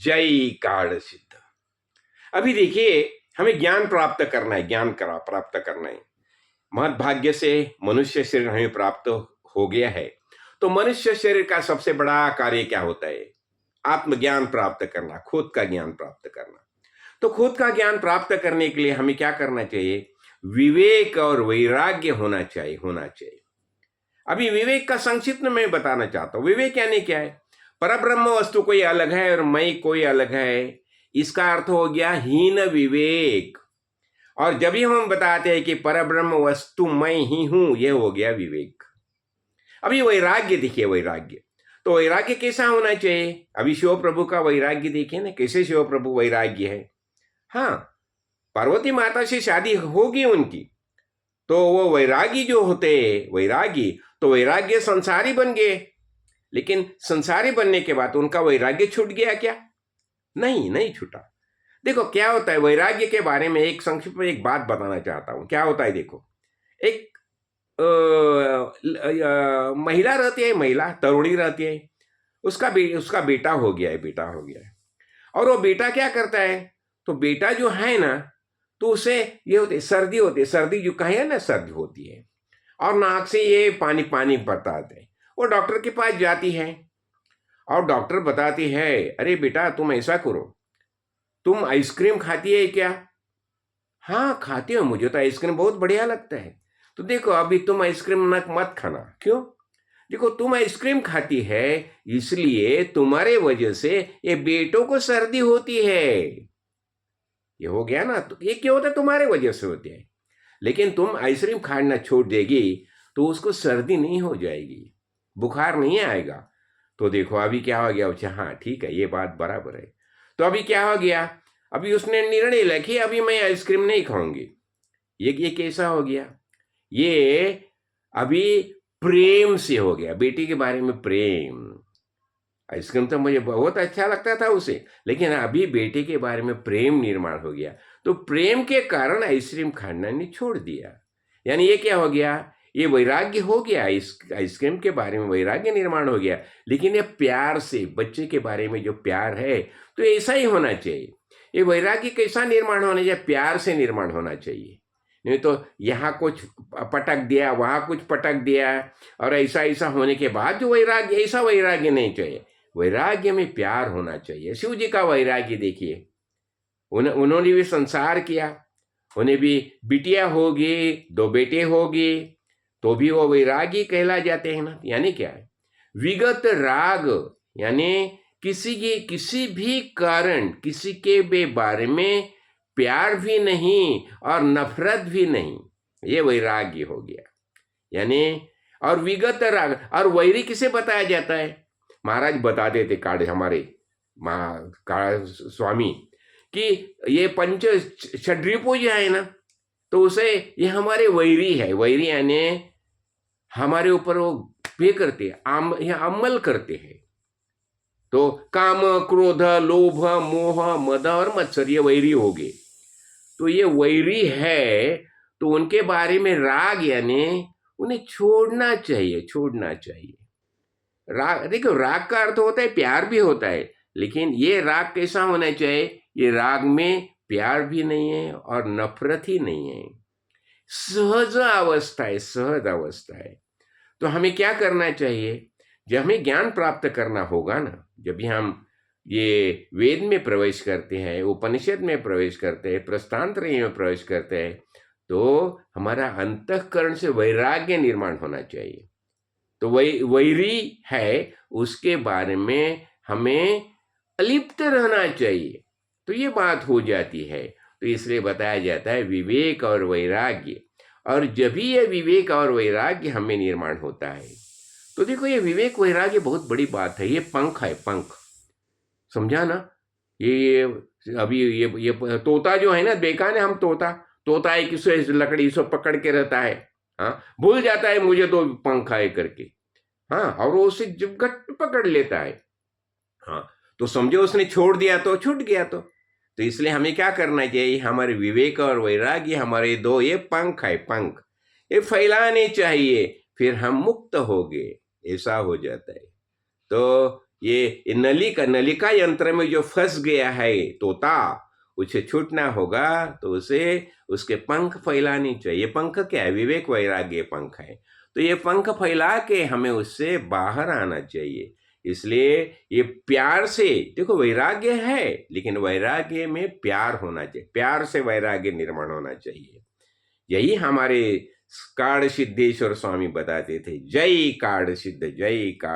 जय काढ़ सिद्ध। अभी देखिए, हमें ज्ञान प्राप्त करना है, प्राप्त करना है। महत भाग्य से मनुष्य शरीर हमें प्राप्त हो गया है। तो मनुष्य शरीर का सबसे बड़ा कार्य क्या होता है? आत्मज्ञान प्राप्त करना, खुद का ज्ञान प्राप्त करना। तो खुद का ज्ञान प्राप्त करने के लिए हमें क्या करना चाहिए? विवेक और वैराग्य होना चाहिए। अभी विवेक का संक्षिप्त में मैं बताना चाहता हूं। विवेक यानी क्या है? परब्रह्म वस्तु कोई अलग है और मैं कोई अलग है, इसका अर्थ हो गया हीन विवेक। और जब भी हम बताते हैं कि परब्रह्म वस्तु मैं ही हूं, यह हो गया विवेक। अभी वैराग्य देखिए, वैराग्य तो वैराग्य कैसा होना चाहिए? अभी शिव प्रभु का वैराग्य देखिए ना, कैसे शिव प्रभु वैराग्य है। हाँ, पार्वती माता से शादी होगी उनकी, तो वो वैरागी जो होते, वैरागी तो वैराग्य संसारी बन गए। लेकिन संसारी बनने के बाद उनका वैराग्य छूट गया क्या? नहीं, नहीं छूटा। देखो क्या होता है, वैराग्य के बारे में एक संक्षिप्त में एक बात बताना चाहता हूं। क्या होता है देखो, एक महिला रहती है, महिला तरुणी रहती है, उसका बेटा हो गया है, और वो बेटा क्या करता है? तो बेटा जो है ना, तो उसे ये होती सर्दी है, सर्दी जो कहे ना, सर्दी होती है और नाक से ये पानी पानी पड़ता है। वो डॉक्टर के पास जाती है और डॉक्टर बताती है, अरे बेटा तुम ऐसा करो, तुम आइसक्रीम खाती है क्या? हाँ खाती हो, मुझे तो आइसक्रीम बहुत बढ़िया लगता है। तो देखो अभी तुम आइसक्रीम मत खाना। क्यों? देखो तुम आइसक्रीम खाती है, इसलिए तुम्हारे वजह से ये बेटों को सर्दी होती है। ये हो गया ना, तो ये क्या होता है? तुम्हारे वजह से होती है। लेकिन तुम आइसक्रीम खाना छोड़ देगी तो उसको सर्दी नहीं हो जाएगी, बुखार नहीं आएगा। तो देखो अभी क्या हो गया? अच्छा हाँ ठीक है, ये बात बराबर है। तो अभी क्या हो गया? अभी उसने निर्णय लिया कि अभी मैं आइसक्रीम नहीं खाऊंगी। ये कैसा हो गया? ये अभी प्रेम से हो गया, बेटी के बारे में प्रेम। आइसक्रीम तो मुझे बहुत अच्छा लगता था उसे, लेकिन अभी बेटे के बारे में प्रेम निर्माण हो गया। तो प्रेम के कारण आइसक्रीम खाना ने छोड़ दिया। यानी ये क्या हो गया? ये वैराग्य हो गया, आइसक्रीम के बारे में वैराग्य निर्माण हो गया। लेकिन ये प्यार से, बच्चे के बारे में जो प्यार है, तो ऐसा ही होना चाहिए। ये वैराग्य कैसा निर्माण होना चाहिए? प्यार से निर्माण होना चाहिए। नहीं तो यहाँ कुछ पटक दिया, वहाँ कुछ पटक दिया, और ऐसा ऐसा होने के बाद जो वैराग्य, ऐसा वैराग्य नहीं चाहिए। वैराग्य में प्यार होना चाहिए। शिव जी का वैराग्य देखिए, उन्होंने भी संसार किया, उन्हें भी बिटिया होगी, 2 बेटे होगी, तो भी वो वैरागी कहला जाते हैं ना। यानी क्या है? विगत राग, यानी किसी भी कारण किसी के बारे में प्यार भी नहीं और नफरत भी नहीं, ये वैराग्य हो गया। यानी और विगत राग, और वैरी किसे बताया जाता है? महाराज बता देते काढ़े, हमारे काढ़ा स्वामी, कि ये पंच षड्रिपु जो है ना, तो उसे ये हमारे वैरी है। वैरी यानी हमारे ऊपर वो पे करते हैं, ये अमल करते हैं। तो काम, क्रोध, लोभ, मोह, मद और मत्सर, ये वैरी हो गए। तो ये वैरी है, तो उनके बारे में राग, यानी उन्हें छोड़ना चाहिए। राग, देखो राग का अर्थ होता है प्यार भी होता है, लेकिन ये राग कैसा होना चाहिए? ये राग में प्यार भी नहीं है और नफरत ही नहीं है, सहज अवस्था है। तो हमें क्या करना चाहिए? जब हमें ज्ञान प्राप्त करना होगा ना, जब भी हम ये वेद में प्रवेश करते हैं, उपनिषद में प्रवेश करते हैं, प्रस्थानत्रयी में प्रवेश करते हैं, तो हमारा अंतःकरण से वैराग्य निर्माण होना चाहिए। तो वैरी है, उसके बारे में हमें अलिप्त रहना चाहिए। तो ये बात हो जाती है। तो इसलिए बताया जाता है विवेक और वैराग्य। और जब भी ये विवेक और वैराग्य हमें निर्माण होता है, तो देखो ये विवेक वैराग्य बहुत बड़ी बात है। ये पंख है, पंख, समझा ना? ये अभी ये तोता जो है ना, देखा ना हम, तोता है किसे लकड़ी से पकड़ के रहता है, हाँ, भूल जाता है मुझे तो पंख है करके, हाँ, और वो उसे जब गट पकड़ लेता है, हाँ, तो समझो उसने छोड़ दिया तो छूट गया। तो इसलिए हमें क्या करना चाहिए? हमारे विवेक और वैराग्य, हमारे 2 ये पंख है, पंख, ये फैलाने चाहिए, फिर हम मुक्त हो गए, ऐसा हो जाता है। तो ये नलिका यंत्र में जो फंस गया है तोता, उसे छूटना होगा तो उसे उसके पंख फैलानी चाहिए। पंख क्या है? विवेक वैराग्य पंख है। तो ये पंख फैला के हमें उससे बाहर आना चाहिए। इसलिए ये प्यार से, देखो वैराग्य है लेकिन वैराग्य में प्यार होना चाहिए, प्यार से वैराग्य निर्माण होना चाहिए। यही हमारे काड़ सिद्धेश्वर स्वामी बताते थे। जय काड़ सिद्ध, जय काड़